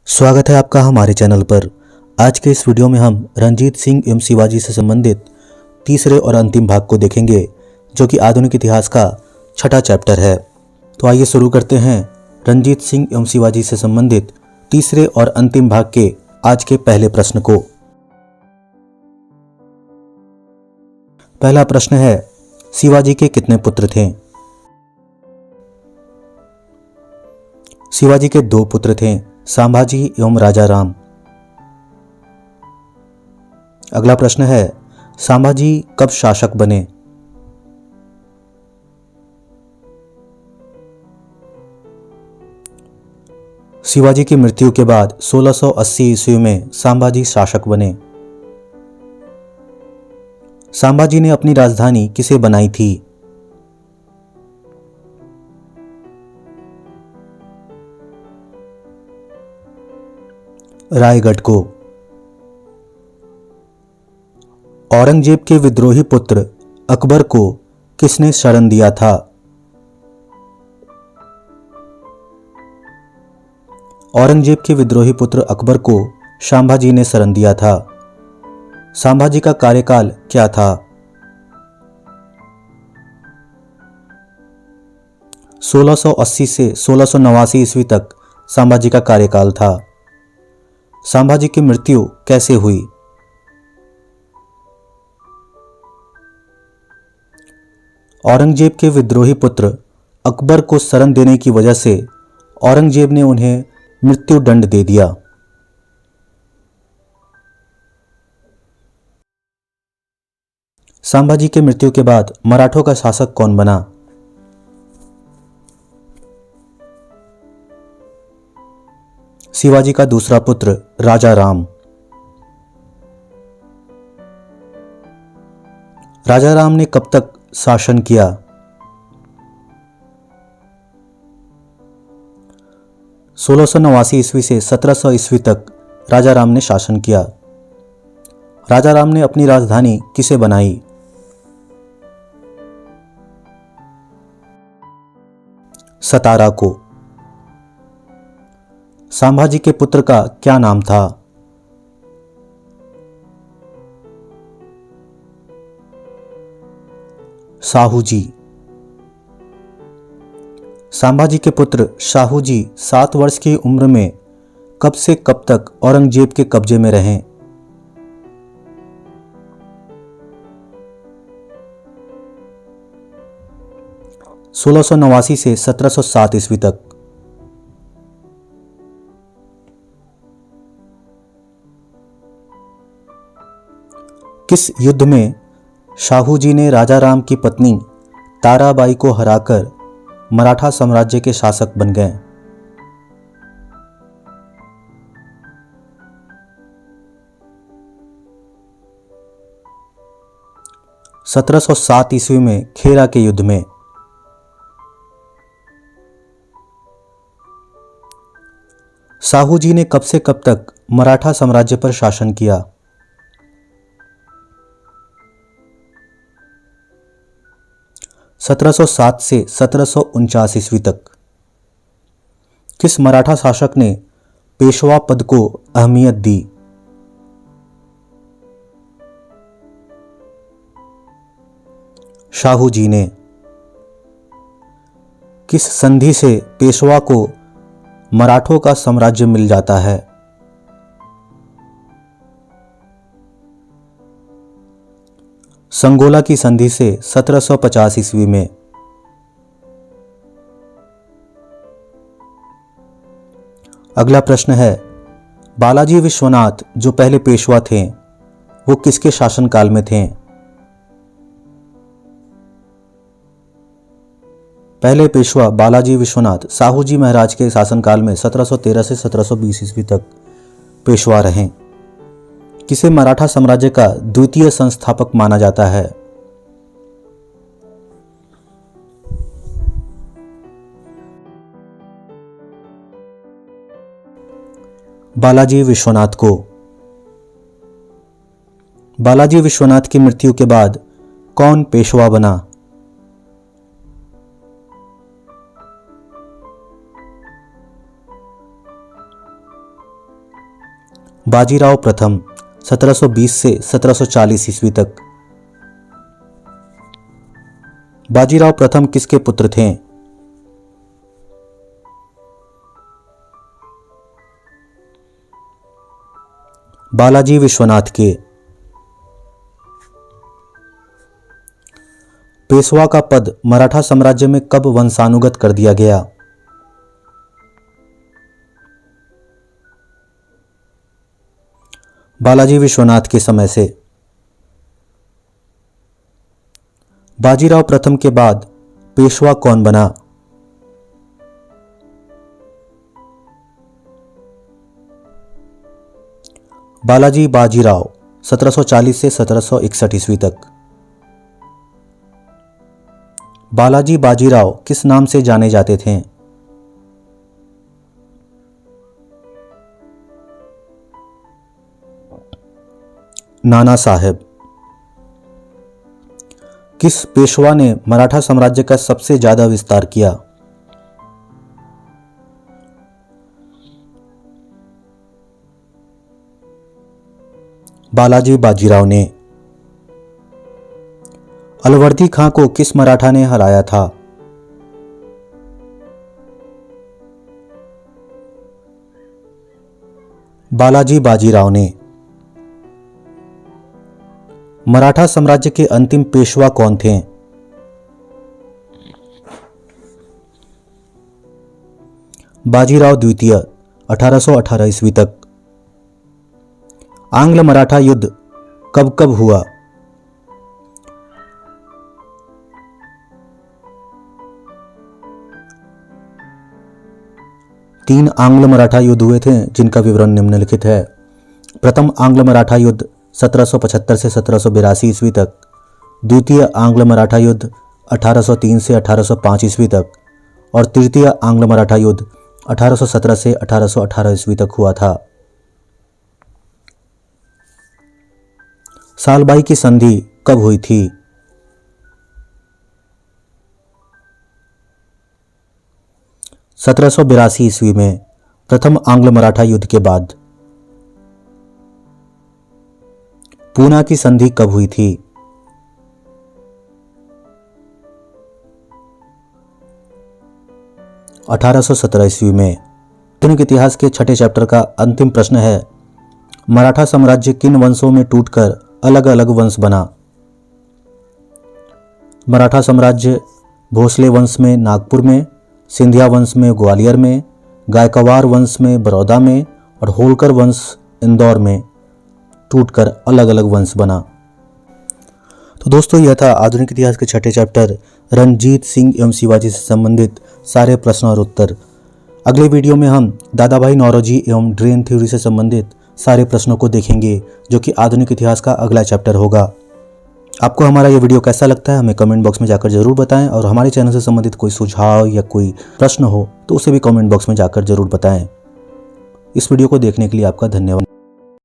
स्वागत है आपका हमारे चैनल पर। आज के इस वीडियो में हम रणजीत सिंह एवं शिवाजी से संबंधित तीसरे और अंतिम भाग को देखेंगे, जो कि आधुनिक इतिहास का छठा चैप्टर है। तो आइए शुरू करते हैं रणजीत सिंह एवं शिवाजी से संबंधित तीसरे और अंतिम भाग के आज के पहले प्रश्न को। पहला प्रश्न है, शिवाजी के कितने पुत्र थे? शिवाजी के दो पुत्र थे, संभाजी एवं राजा राम। अगला प्रश्न है, संभाजी कब शासक बने? शिवाजी की मृत्यु के बाद 1680 ईस्वी में संभाजी शासक बने। संभाजी ने अपनी राजधानी किसे बनाई थी? रायगढ़ को। औरंगजेब के विद्रोही पुत्र अकबर को किसने शरण दिया था? औरंगजेब के विद्रोही पुत्र अकबर को संभाजी ने शरण दिया था। संभाजी का कार्यकाल क्या था? 1680 से 1689 ईस्वी तक संभाजी का कार्यकाल था। संभाजी की मृत्यु कैसे हुई? औरंगजेब के विद्रोही पुत्र अकबर को शरण देने की वजह से औरंगजेब ने उन्हें मृत्यु दंड दे दिया। संभाजी की मृत्यु के बाद मराठों का शासक कौन बना? शिवाजी का दूसरा पुत्र राजा राम। राजा राम ने कब तक शासन किया? सोलह सौ 89 ईस्वी से 1700 ईस्वी तक राजा राम ने शासन किया। राजा राम ने अपनी राजधानी किसे बनाई? सतारा को। संभाजी के पुत्र का क्या नाम था? शाहूजी। संभाजी के पुत्र शाहूजी 7 वर्ष की उम्र में कब से कब तक औरंगजेब के कब्जे में रहे? सोलह सौ 89 से 1707 ईस्वी तक। किस युद्ध में शाहूजी ने राजा राम की पत्नी ताराबाई को हराकर मराठा साम्राज्य के शासक बन गए? सत्रह सौ 7 ईस्वी में खेरा के युद्ध में। शाहूजी ने कब से कब तक मराठा साम्राज्य पर शासन किया? 1707 से 1749 ईस्वी तक। किस मराठा शासक ने पेशवा पद को अहमियत दी? शाहूजी ने। किस संधि से पेशवा को मराठों का साम्राज्य मिल जाता है? संगोला की संधि से 1750 ईस्वी में। अगला प्रश्न है, बालाजी विश्वनाथ जो पहले पेशवा थे वो किसके शासनकाल में थे? पहले पेशवा बालाजी विश्वनाथ शाहूजी महाराज के शासनकाल में 1713 से 1720 ईस्वी तक पेशवा रहे। किसे मराठा साम्राज्य का द्वितीय संस्थापक माना जाता है? बालाजी विश्वनाथ को। बालाजी विश्वनाथ की मृत्यु के बाद कौन पेशवा बना? बाजीराव प्रथम 1720 से 1740 ईस्वी तक। बाजीराव प्रथम किसके पुत्र थे? बालाजी विश्वनाथ के। पेशवा का पद मराठा साम्राज्य में कब वंशानुगत कर दिया गया? बालाजी विश्वनाथ के समय से। बाजीराव प्रथम के बाद पेशवा कौन बना? बालाजी बाजीराव 1740 से 1761 ईस्वी तक। बालाजी बाजीराव किस नाम से जाने जाते थे? नाना साहेब। किस पेशवा ने मराठा साम्राज्य का सबसे ज्यादा विस्तार किया? बालाजी बाजीराव ने। अलवर्दी खां को किस मराठा ने हराया था? बालाजी बाजीराव ने। मराठा साम्राज्य के अंतिम पेशवा कौन थे? बाजीराव द्वितीय 1818 ईस्वी तक। आंग्ल मराठा युद्ध कब कब हुआ? तीन आंग्ल मराठा युद्ध हुए थे जिनका विवरण निम्नलिखित है। प्रथम आंग्ल मराठा युद्ध 1775 से 1782 ईस्वी तक। द्वितीय आंग्ल मराठा युद्ध 1803 से 1805 ईस्वी तक और तृतीय आंग्ल मराठा युद्ध 1817 से 1818 ईस्वी तक हुआ था। सालबाई की संधि कब हुई थी? सत्रह सौ 1782 ईस्वी में प्रथम आंग्ल मराठा युद्ध के बाद। पूना की संधि कब हुई थी? 1817 ईस्वी में। आधुनिक इतिहास के छठे चैप्टर का अंतिम प्रश्न है, मराठा साम्राज्य किन वंशों में टूटकर अलग अलग वंश बना? मराठा साम्राज्य भोसले वंश में नागपुर में, सिंधिया वंश में ग्वालियर में, गायकवाड़ वंश में बड़ौदा में और होलकर वंश इंदौर में टूटकर अलग अलग वंश बना। तो दोस्तों, यह था आधुनिक इतिहास के छठे चैप्टर रणजीत सिंह एवं शिवाजी से संबंधित सारे प्रश्न और उत्तर। अगले वीडियो में हम दादा भाई नौरोजी एवं ड्रेन थ्योरी से संबंधित सारे प्रश्नों को देखेंगे, जो कि आधुनिक इतिहास का अगला चैप्टर होगा। आपको हमारा ये वीडियो कैसा लगता है हमें कमेंट बॉक्स में जाकर जरूर बताएं, और हमारे चैनल से संबंधित कोई सुझाव या कोई प्रश्न हो तो उसे भी कमेंट बॉक्स में जाकर जरूर बताएं। इस वीडियो को देखने के लिए आपका धन्यवाद।